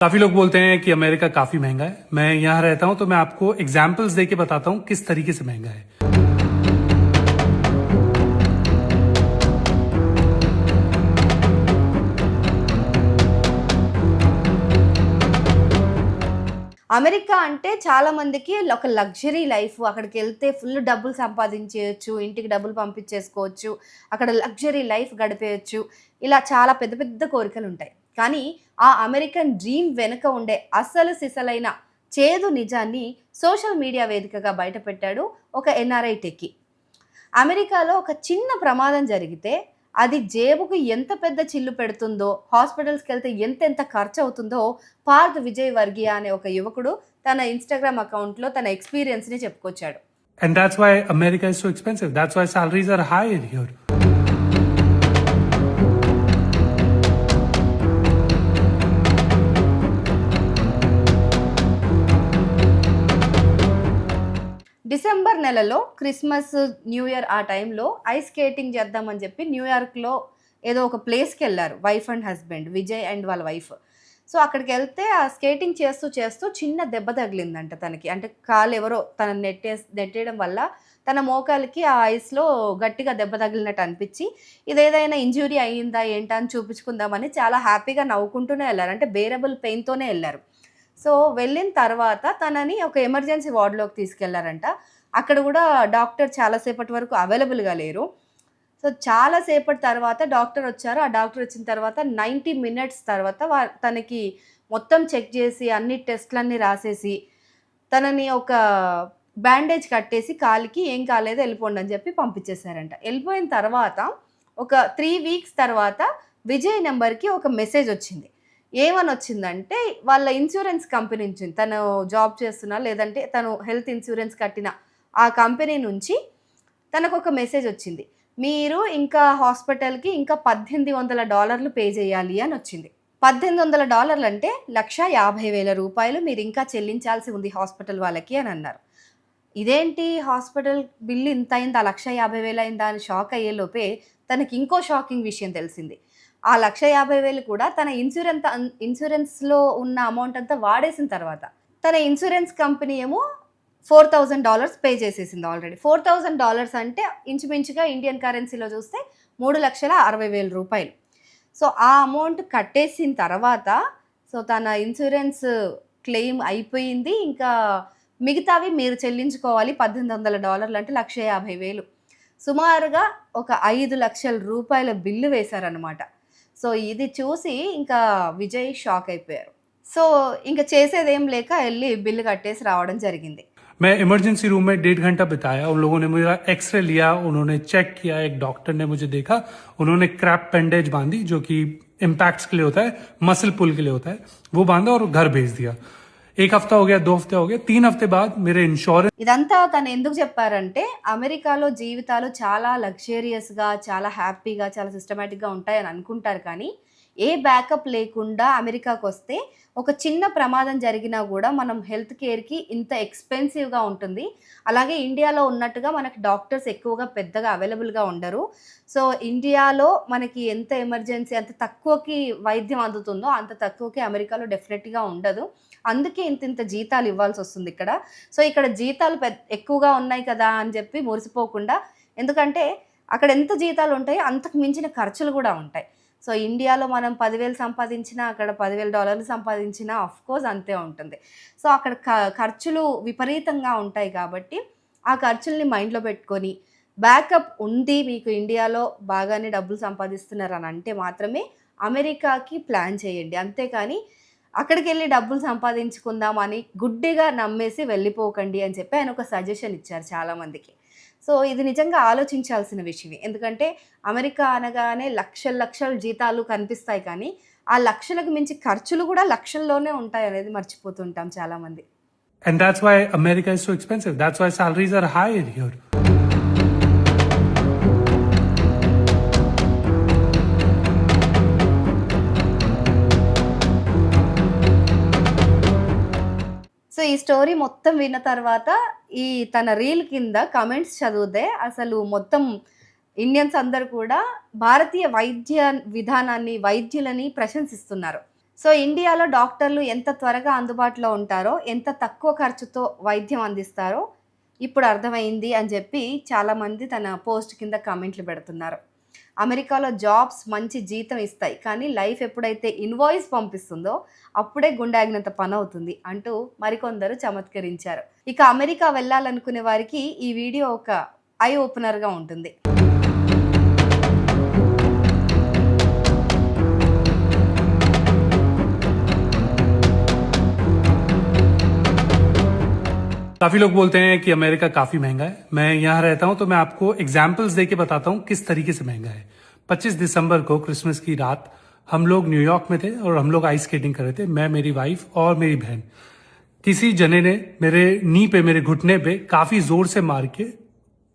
काफी लोग बोलते हैं कि अमेरिका काफी महंगा है। मैं यहाँ रहता हूँ तो मैं आपको एग्जाम्पल्स देके बताता हूँ किस तरीके से महंगा है। అమెరికా అంటే చాలా మందికి ఒక లగ్జరీ లైఫ్. అక్కడికెళ్తే ఫుల్ డబ్బులు సంపాదించేయొచ్చు. ఇంటికి డబ్బులు పంపించేసుకోవచ్చు. అక్కడ లగ్జరీ లైఫ్ గడిపేయొచ్చు. ఇలా చాలా పెద్ద పెద్ద కోరికలుంటాయి. కానీ ఆ అమెరికన్ డ్రీమ్ వెనుక ఉండే అసలు సిసలైన చేదు నిజాన్ని సోషల్ మీడియా వేదికగా బయటపెట్టాడు ఒక ఎన్ఆర్ఐ టెక్కీ. అమెరికాలో ఒక చిన్న ప్రమాదం జరిగితే అది జేబుకు ఎంత పెద్ద చిల్లు పెడుతుందో, హాస్పిటల్స్‌కెళ్తే ఎంతెంత ఖర్చవుతుందో పార్థ్ విజయ్ వర్గియా అనే ఒక యువకుడు తన ఇన్‌స్టాగ్రామ్ అకౌంట్‌లో తన ఎక్స్‌పీరియన్స్‌ని చెప్పుకొచ్చాడు. And that's why America is so expensive. That's why salaries are high here. December నెలలో క్రిస్మస్, న్యూ ఇయర్ ఆ టైంలో ఐస్ స్కేటింగ్ చేద్దామని చెప్పి న్యూయార్క్‌లో ఏదో ఒక ప్లేస్‌కెళ్లారు wife and husband. Vijay and వాళ్ళ వైఫ్. సో అక్కడికెళ్తే ఆ స్కేటింగ్ చేస్తూ చేస్తూ చిన్న దెబ్బ తగిలిందంట తనకి. అంటే కాలు ఎవరో తనని నెట్టేయడం వల్ల తన మోకాలికి ఆ ఐస్‌లో గట్టిగా దెబ్బ తగిలినట్టు అనిపిచ్చి, ఇదేదైనా ఇంజ్యూరీ అయిందా ఏంటా అని చూపించుకుందామని చాలా హ్యాపీగా నవ్వుకుంటూనే ఎళ్లారు. అంటే బేరబుల్ పెయిన్‌తోనే ఎళ్లారు. సో వెళ్ళిన తర్వాత తనని ఒక ఎమర్జెన్సీ వార్డ్‌లోకి తీసుకెళ్లారంట. అక్కడ గూడా డాక్టర్ చాలా సేపటి వరకు అవైలబుల్‌గా లేరు. సో చాలా సేపటి తర్వాత డాక్టరొచ్చారు. ఆ డాక్టరొచ్చిన తర్వాత 90 మినిట్స్ తర్వాత తనకి మొత్తం చెక్ జేసి, అన్ని టెస్ట్‌లన్నీ రాసేసి, తనని ఒక బ్యాండేజ్ కట్టేసి కాలికి ఏం కాలేదు ఎళ్ళిపోండని జెప్పి పంపించేశారంట. ఎళ్ళిపోయిన తర్వాత ఒక 3 వీక్స్ తర్వాత విజయ్ నంబర్‌కి ఒక మెసేజొచ్చింది. ఏమనొచ్చిందంటే వాళ్ళ ఇన్స్యూరెన్స్ కంపెనీ నుంచి తను జాబ్ చేస్తున్న లేదంటే తను హెల్త్ ఇన్స్యూరెన్స్ కట్టిన ఆ కంపెనీ నుంచి తనకొక మెసేజొచ్చింది. మీరు ఇంకా హాస్పిటల్‌కి ఇంకా $1,800 పే చేయాలి అనొచ్చింది. $1,800 అంటే ₹1,50,000 మీరింకా చెల్లించాల్సి ఉంది హాస్పిటల్ వాళ్ళకి అనన్నారు. ఇదేంటి హాస్పిటల్ బిల్ ఇంత అయిందా? 1,50,000 అయిందా? అని షాక్ అయ్యేలోపే తనకి ఇంకో షాకింగ్ విషయం తెలిసింది. ఆ 1,50,000 కూడా తన ఇన్స్యూరెన్స్‌లో ఉన్న అమౌంట్ అంతా వాడేసిన తర్వాత, తన ఇన్స్యూరెన్స్ కంపెనీ ఏమో $4,000 పే చేసేసింది ఆల్రెడీ. $4,000 అంటే ఇంచుమించుగా ఇండియన్ కరెన్సీలో చూస్తే $3,60,000. సో ఆ అమౌంట్ కట్టేసిన తర్వాత తన ఇన్స్యూరెన్స్ క్లెయిమ్ అయిపోయింది. ఇంకా మిగతావి మీరు చెల్లించుకోవాలి $1,800 అంటే $1,50,000. సుమారుగా ఒక $5,00,000 బిల్లు వేశారనమాట. సో ఇది చూసి ఇంకా విజయ్ షాక్ అయిపోయారు. సో ఇంక చేసేదేం లేక ఎళ్లి బిల్లు కట్టేసి రావడం జరిగింది. मैं इमरजेंसी रूम में 1.5 घंटा बिताया। उन लोगों ने मेरा एक्सरे लिया, उन्होंने चेक किया, एक डॉक्टर ने मुझे देखा, उन्होंने क्रैप बैंडेज बांधी जो कि इम्पैक्ट्स के लिए होता है, मसल पुल के लिए होता है, वो बांधा और घर भेज दिया। 1 हफ्ता हो गया, 2 हफ्ते हो गए, 3 हफ्ते बाद मेरे इंश्योरेंस ఇదంతా తను ఎందుకు చెప్పారంటే అమెరికాలో జీవితాలు చాలా లగ్జరియస్‌గా, చాలా హ్యాపీగా, చాలా సిస్టమాటిక్‌గా ఉంటాయని అనుకుంటారు కానీ ఏ బ్యాకప్ లేకుండా అమెరికాకొస్తే ఒక చిన్న ప్రమాదం జరిగినా గూడా మనం హెల్త్ కేర్‌కి ఇంత ఎక్స్‌పెన్సివ్‌గా ఉంటుంది. అలాగే ఇండియాలో ఉన్నట్టుగా మనకి డాక్టర్స్ ఎక్కువగా పెద్దగా అవైలబుల్‌గా ఉండరు. సో ఇండియాలో మనకి ఎంత ఎమర్జెన్సీ అంత తక్కువకి వైద్యం అందుతుందో అంత తక్కువకి అమెరికాలో డెఫినెట్‌గా ఉండదు. అందుకే ఇంతింత జీతాలు ఇవ్వాల్సొస్తుంది ఇక్కడ. సో ఇక్కడ జీతాలు ఎక్కువగా ఉన్నాయి కదా అని చెప్పి మురిసిపోకుండా, ఎందుకంటే అక్కడ ఎంత జీతాలు ఉంటాయో అంతకు మించిన ఖర్చులు గూడా ఉంటాయి. సో ఇండియాలో మనం 10,000 సంపాదించినా, అక్కడ $10,000 సంపాదించినా ఆఫ్‌కోర్స్ అంతే ఉంటుంది. సో అక్కడ ఖర్చులు విపరీతంగా ఉంటాయి కాబట్టి, ఆ ఖర్చుల్ని మైండ్‌లో పెట్టుకొని, బ్యాకప్ ఉంది మీకు ఇండియాలో బాగానే డబ్బులు సంపాదిస్తున్నారని అంటే మాత్రమే అమెరికాకి ప్లాన్ చేయండి. అంతేకాని అక్కడికెళ్ళి డబ్బులు సంపాదించుకుందామని గుడ్డిగా నమ్మేసి వెళ్ళిపోకండి అని చెప్పి ఆయన ఒక సజెషన్ ఇచ్చారు చాలామందికి. సో ఇది నిజంగా ఆలోచించాల్సిన విషయమే. ఎందుకంటే అమెరికా అనగానే లక్షల లక్షల జీతాలు కనిపిస్తాయి కానీ, ఆ లక్షలకు మించి ఖర్చులు కూడా లక్షల్లోనే ఉంటాయనేది మర్చిపోతుంటాం చాలామంది. and that's why America is so expensive. That's why salaries are high here. So ఈ స్టోరీ మొత్తం విన్న తర్వాత ఈ తన రీల్ కింద కమెంట్స్ చదివితే అసలు మొత్తం ఇండియన్స్ అందరూ కూడా భారతీయ వైద్య విధానాన్ని, వైద్యులని ప్రశంసిస్తున్నారు. సో ఇండియాలో డాక్టర్లు ఎంత త్వరగా అందుబాటులో ఉంటారో, ఎంత తక్కువ ఖర్చుతో వైద్యం అందిస్తారో ఇప్పుడు అర్థమైంది అని చెప్పి చాలామంది తన పోస్ట్ కింద కామెంట్లు పెడుతున్నారు. అమెరికాలో జాబ్స్ మంచి జీతం ఇస్తాయి, కానీ లైఫ్ ఎప్పుడైతే ఇన్వాయిస్ పంపిస్తుందో అప్పుడే గుండాగినంత పని అవుతుంది అంటూ మరికొందరు చమత్కరించారు. ఇక అమెరికా వెళ్ళాలనుకునే వారికి ఈ వీడియో ఒక ఐ ఓపెనర్గా ఉంటుంది. काफी लोग बोलते हैं कि अमेरिका काफी महंगा है। मैं यहाँ रहता हूँ तो मैं आपको एग्जाम्पल्स देके बताता हूँ किस तरीके से महंगा है। 25 दिसंबर को क्रिसमस की रात हम लोग न्यूयॉर्क में थे और हम लोग आइस स्केटिंग कर रहे थे, मैं, मेरी वाइफ और मेरी बहन। किसी जने ने मेरे नी पे, मेरे घुटने पे काफी जोर से मार के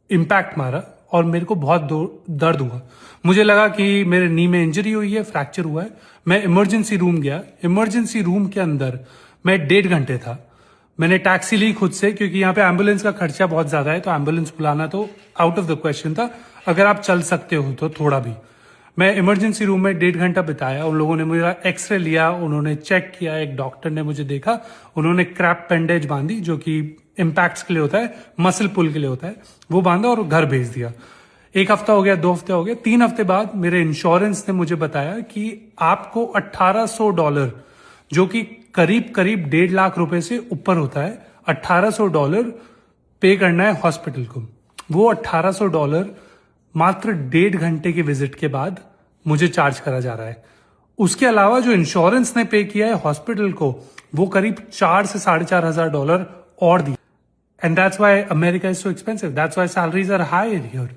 इम्पैक्ट मारा और मेरे को बहुत दर्द हुआ। मुझे लगा कि मेरे नी में इंजरी हुई है, फ्रैक्चर हुआ है। मैं इमरजेंसी रूम गया। इमरजेंसी रूम के अंदर मैं 1.5 घंटे था। मैंने टैक्सी ली खुद से, क्योंकि यहाँ पे एम्बुलेंस का खर्चा बहुत ज्यादा है, तो एम्बुलेंस बुलाना तो आउट ऑफ द क्वेश्चन था। अगर आप चल सकते हो तो थोड़ा भी। मैं इमरजेंसी रूम में 1.5 घंटा बिताया। उन लोगों ने मेरा एक्सरे लिया, उन्होंने चेक किया, एक डॉक्टर ने मुझे देखा, उन्होंने क्रैप पेंडेज बांधी जो कि इम्पैक्ट्स के लिए होता है, मसल पुल के लिए होता है, वो बांधा और घर भेज दिया। 1 हफ्ता हो गया, 2 हफ्ते हो गए, 3 हफ्ते बाद मेरे इंश्योरेंस ने मुझे बताया कि आपको $1800, जो कि करीब करीब 1.5 लाख रुपए से ऊपर होता है, $1800 पे करना है हॉस्पिटल को। वो $1800 मात्र 1.5 घंटे के विजिट के बाद मुझे चार्ज करा जा रहा है। उसके अलावा जो इंश्योरेंस ने पे किया है हॉस्पिटल को, वो करीब $4,000 से $4,500 और दिया। And that's why America is so expensive, that's why salaries are high here.